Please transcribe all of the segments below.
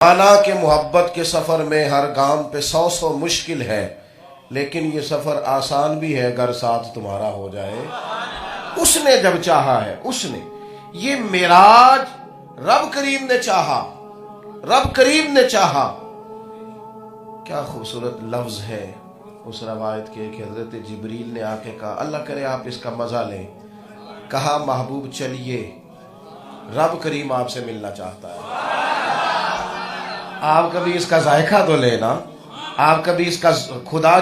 आना के मोहब्बत के सफर में हर गाम पे 100 मुश्किल है, लेकिन ये सफर आसान भी है अगर साथ तुम्हारा हो जाए। उसने जब चाहा है, उसने ये मेराज रब करीम ने चाहा, रब करीम ने चाहा। क्या खूबसूरत लफ्ज है उस रवायत के कि हजरत जिब्रील ने आके कहा अल्लाह करे आप इसका मजा लें। कहा महबूब चलिए, रब करीम आपसे मिलना चाहता है। आप कभी इसका जायका तो लेना, आप कभी इसका खुदा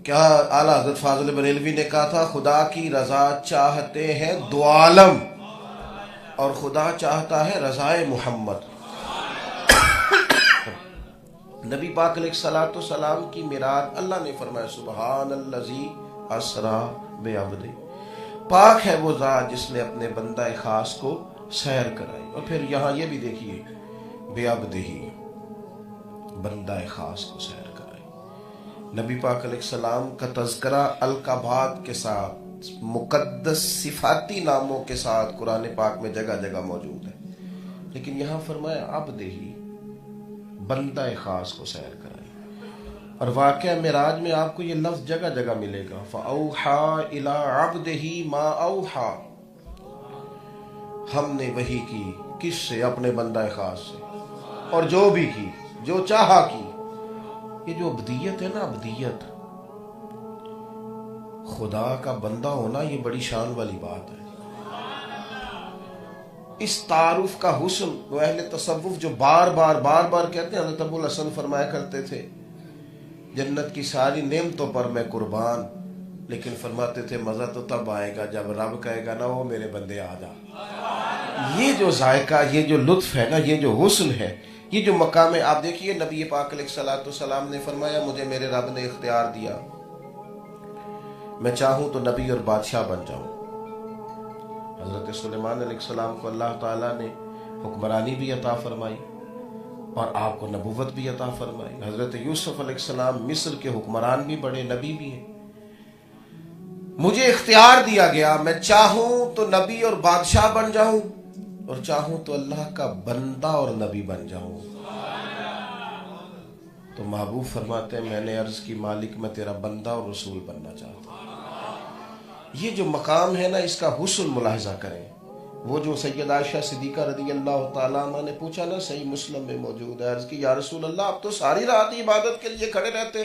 क्या आला हज़रत फाज़िल बरेलवी ने कहा था, खुदा की रजा चाहते हैं दो आलम और खुदा चाहता है रजाए मोहम्मद। नबी पाक अलैहिस्सलातु सलाम की मिराज अल्लाह ने फरमाया सुबहानल्लज़ी असरा बिअब्दी, पाक है वो ज़ात जिसने अपने बंदा खास को सैर कराई। और फिर यहाँ ये भी देखिए बेअब्दिही, बंदा खास को सैर कराई। नबी पाक अलैहिस्सलाम का तज़किरा अलक़ाबात के साथ, मुक़द्दस सिफाती नामों के साथ कुरान पाक में जगह जगह मौजूद है, लेकिन यहाँ फरमाया अब्दिही, बंदा खास को सैर कराई। और वाक़या मिराज में आपको ये लफ्ज़ जगह जगह मिलेगा, फ़अौहा इला अब्दिही मा औहा, हमने वही की किससे, अपने बंदा खास से, और जो भी की, जो चाहा की। ये जो अब्दियत है ना, अब्दियत, खुदा का बंदा होना ये बड़ी शान वाली बात है। इस तारुफ का हुस्न वो अहले तसव्वुफ जो बार बार कहते हैं, हज़रत अबुल हसन फरमाया करते थे जन्नत की सारी नेमतों पर मैं कुर्बान, लेकिन फरमाते थे मजा तो तब आएगा जब रब कहेगा ना वो मेरे बंदे आ जा। ये जो जायका, ये जो लुत्फ है ना, ये जो हुस्न है, ये जो मकाम है, आप देखिए नबी पाक अलैहिस्सलातु सलाम ने फरमाया मुझे मेरे रब ने इख्तियार दिया, मैं चाहूं तो नबी और बादशाह बन जाऊं। हजरत सुलेमान अलैहिस्सलाम को अल्लाह ताला ने हुक्मरानी भी अता फरमाई और आपको नबुव्वत भी अता फरमाई। हजरत यूसुफ अलैहिस्सलाम मिस्र के हुक्मरान भी बड़े, नबी भी हैं। मुझे इख्तियार दिया गया, मैं चाहूं तो नबी और बादशाह बन जाऊं और चाहूं तो अल्लाह का बंदा और नबी बन जाऊं। तो महबूब फरमाते हैं मैंने अर्ज की मालिक मैं तेरा बंदा और रसूल बनना चाहता हूं। ये जो मकाम है ना, इसका हुस्न मुलाहिजा करें। वो जो सैयदा आयशा सिद्दीका रज़ी अल्लाह तआला अन्हा ने पूछा ना, सही मुस्लिम में मौजूद है, अर्ज की या रसूल अल्लाह आप तो सारी रात इबादत के लिए खड़े रहते,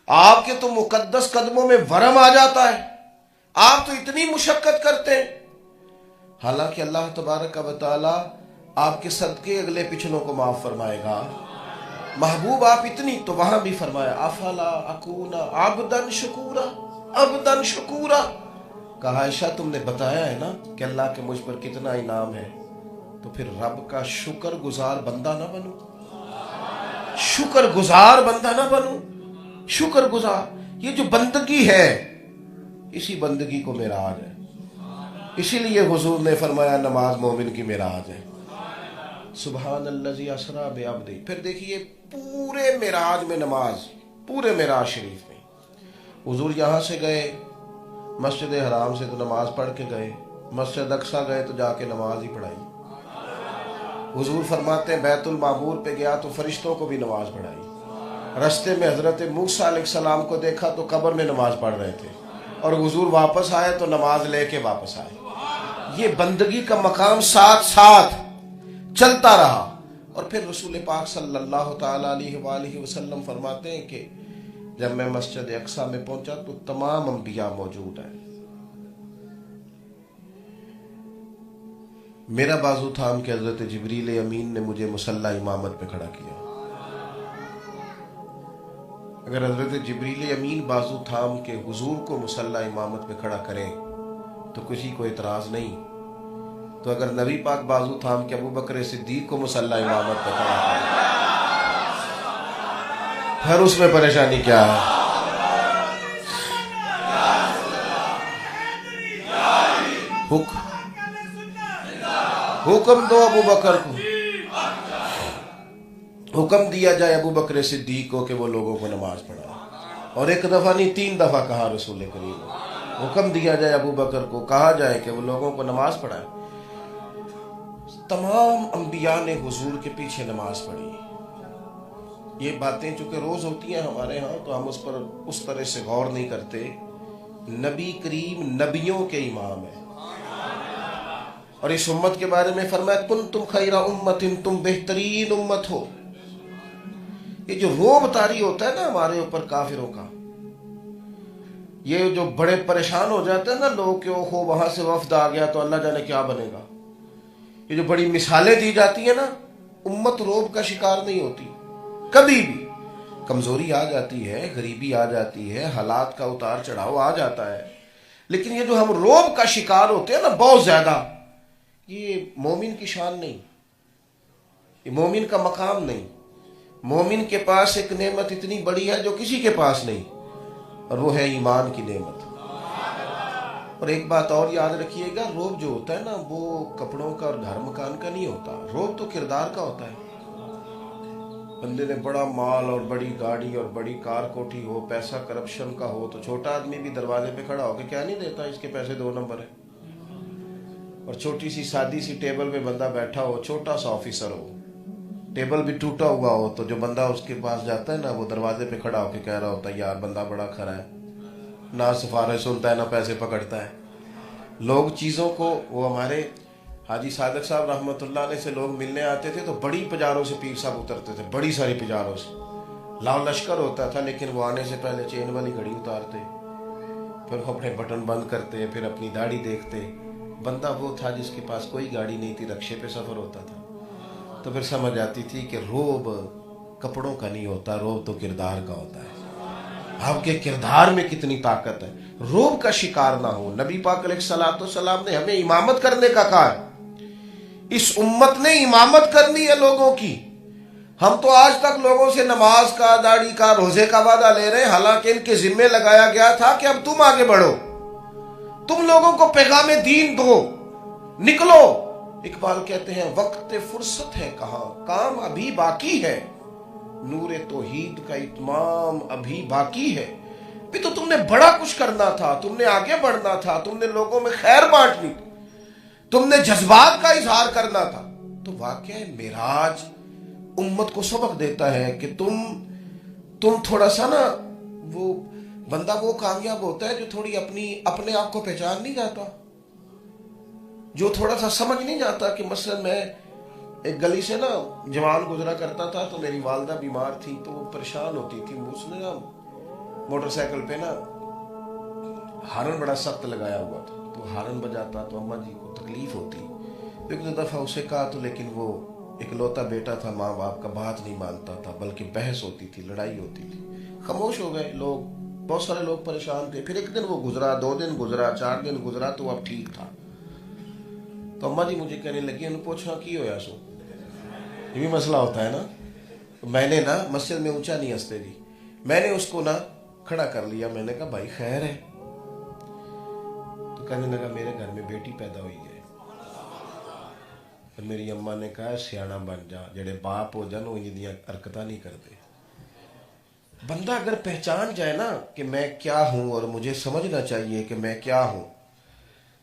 आपके तो मुकद्दस कदमों में वरम आ जाता है, आप तो इतनी मुशक्कत करते हैं, हालांकि अल्लाह तबारक व तआला आपके सदके अगले पिछलों को माफ फरमाएगा। महबूब आप इतनी, तो वहां भी फरमाया अफला अकूना अब्दन शुकूरा, अब्दन शुकूरा। कहा आयशा तुमने बताया है ना कि अल्लाह के मुझ पर कितना इनाम है, तो फिर रब का शुक्र गुजार बंदा ना बनूं, शुक्र गुजार बंदा ना बनूं, शुक्र गुजार। ये जो बंदगी है, इसी बंदगी को मेराज है। इसीलिए हुजूर ने फरमाया नमाज मोमिन की मेराज है। सुबहानल्लज़ी असरा बिअब्दी। फिर देखिए पूरे मेराज में नमाज, पूरे मेराज शरीफ में हुजूर यहाँ से गए मस्जिद हराम से तो नमाज पढ़ के गए, मस्जिद अक्सा गए तो जाके नमाज ही पढ़ाई। हुजूर फरमाते हैं बैतुल मामूर पे गया तो फरिश्तों को भी नमाज पढ़ाई। रास्ते में हजरत मूसा अलैहिस्सलाम को देखा तो कब्र में नमाज पढ़ रहे थे, और हुजूर वापस आए तो नमाज लेके वापस आए। ये बंदगी का मकाम साथ साथ चलता रहा। और फिर रसूल पाक सल्लल्लाहु ताला अलैहि वसल्लम फरमाते हैं कि जब मैं मस्जिद अक्सा में पहुंचा तो तमाम अंबिया मौजूद हैं। मेरा बाजू थाम के हजरत जिब्रील अमीन ने मुझे मुसल्ला इमामत पे खड़ा किया। अगर हजरत जिब्रील अमीन बाजू थाम के हुजूर को मुसल्ला इमामत पे खड़ा करें तो किसी को एतराज नहीं, तो अगर नबी पाक बाजू थाम के अबू बकर सिद्दीक को मुसल्ला इमामत पे खड़ा करें फिर उसमें परेशानी क्या है? हुक्म दो अबू बकर को, हुक्म दिया जाए अबू बकर सिद्दीक को कि वो लोगों को नमाज पढ़ाए। और एक दफा नहीं 3 दफा कहा रसूल करीम, हुक्म दिया जाए अबू बकर को, कहा जाए कि वो लोगों को नमाज पढ़ाए। तमाम अंबिया ने हुजूर के पीछे नमाज पढ़ी। ये बातें चूंकि रोज होती हैं हमारे यहाँ, तो हम उस पर उस तरह से गौर नहीं करते। नबी करीम नबियों के इमाम है, और इस उम्मत के बारे में फरमाया कुंतुम खैरा उम्मतिन, तुम बेहतरीन उम्मत हो। ये जो रोब तारी होता है ना हमारे ऊपर काफिरों का, ये जो बड़े परेशान हो जाते हैं ना लोग कि ओहो वहां से वफ्द आ गया तो अल्लाह जाने क्या बनेगा, ये जो बड़ी मिसालें दी जाती है ना, उम्मत रोब का शिकार नहीं होती कभी भी। कमजोरी आ जाती है, गरीबी आ जाती है, हालात का उतार चढ़ाव आ जाता है, लेकिन ये जो हम रोब का शिकार होते हैं ना बहुत ज्यादा, ये मोमिन की शान नहीं, ये मोमिन का मकाम नहीं। मोमिन के पास एक नेमत इतनी बड़ी है जो किसी के पास नहीं, और वो है ईमान की नेमत। और एक बात और याद रखिएगा, रोब जो होता है ना वो कपड़ों का और घर मकान का नहीं होता, रोब तो किरदार का होता है। बंदे ने बड़ा माल और बड़ी गाड़ी और बड़ी कार कोठी हो, पैसा करप्शन का हो, तो छोटा आदमी भी दरवाजे पे खड़ा होकर क्या नहीं देता, इसके पैसे 2 नंबर है। और छोटी सी सादी सी टेबल पे बंदा बैठा हो, छोटा सा ऑफिसर हो, टेबल भी टूटा हुआ हो, तो जो बंदा उसके पास जाता है ना वो दरवाजे पे खड़ा होकर कह रहा होता है यार बंदा बड़ा खरा है, ना सिफारिश सुनता है ना पैसे पकड़ता है। लोग चीज़ों को, वो हमारे हाजी सादक साहब रहमतुल्लाह अलैह से लोग मिलने आते थे तो बड़ी पजारों से पीर साहब उतरते थे, बड़ी सारी पजारों से, लाल लश्कर होता था, लेकिन वो आने से पहले चेन वाली घड़ी उतारते, फिर वो अपने बटन बंद करते, फिर अपनी दाढ़ी देखते। बंदा वो था जिसके पास कोई गाड़ी नहीं थी, रक्शे पे सफर होता था। तो फिर समझ आती थी कि रोब कपड़ों का नहीं होता, रोब तो किरदार का होता है। आपके किरदार में कितनी ताकत है, रोब का शिकार ना हो। नबी पाक अलैहिस्सलाम ने हमें इमामत करने का कहा है, इस उम्मत ने इमामत करनी है लोगों की। हम तो आज तक लोगों से नमाज का, दाढ़ी का, रोजे का वादा ले रहे हैं, हालांकि इनके जिम्मे लगाया गया था कि अब तुम आगे बढ़ो, तुम लोगों को पैगाम दीन दो, निकलो। इकबाल कहते हैं वक्त फुर्सत है कहां, काम अभी बाकी है, नूरे तौहीद का इत्माम अभी बाकी है। भी तो तुमने बड़ा कुछ करना था, तुमने आगे बढ़ना था, तुमने लोगों में खैर बांटनी, तुमने जज्बात का इजहार करना था। तो वाकया मेराज उम्मत को सबक देता है कि तुम थोड़ा सा ना, वो बंदा वो कामयाब होता है जो थोड़ी अपने आप को पहचान नहीं जाता, जो थोड़ा सा समझ नहीं जाता कि मसलन मैं एक गली से ना जवान गुजरा करता था, तो मेरी वालदा बीमार थी, तो वो परेशान होती थी। उसने ना मोटरसाइकिल पे ना हारन बड़ा सख्त लगाया हुआ था, तो हारन बजाता तो अम्मा जी को तकलीफ होती। एक दो दफा उसे कहा तो, लेकिन वो इकलौता बेटा था, माँ बाप का बात नहीं मानता था, बल्कि बहस होती थी, लड़ाई होती थी। खामोश हो गए लोग, बहुत सारे लोग परेशान थे। फिर एक दिन वो गुजरा, 2 दिन गुजरा, 4 दिन गुजरा, तो अब ठीक था। तो अम्मा जी मुझे कहने लगी, उन्हें पूछना की होया सो, ये भी मसला होता है ना। तो मैंने ना मस्जिद में ऊंचा नहीं हंसते जी, मैंने उसको ना खड़ा कर लिया, मैंने कहा भाई खैर है। तो कहने लगा मेरे घर में बेटी पैदा हुई है। फिर मेरी अम्मा ने कहा सियाना बन जा, जेड़े बाप हो जान वो इन्दियां हरकतां नहीं करते। बंदा अगर पहचान जाए ना कि मैं क्या हूं और मुझे समझना चाहिए कि मैं क्या हूं,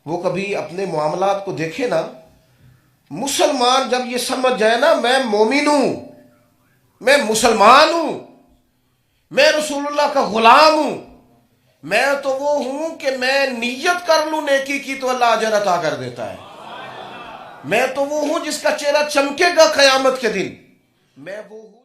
वो कभी अपने मामलात को देखे ना। मुसलमान जब ये समझ जाए ना मैं मोमिन हूं, मैं मुसलमान हूं, मैं रसूलुल्लाह का गुलाम हूं, मैं तो वो हूं कि मैं नीयत कर लूं नेकी की तो अल्लाह अजर अता कर देता है। मैं तो वो हूं जिसका चेहरा चमकेगा कयामत के दिन, मैं वो हूं।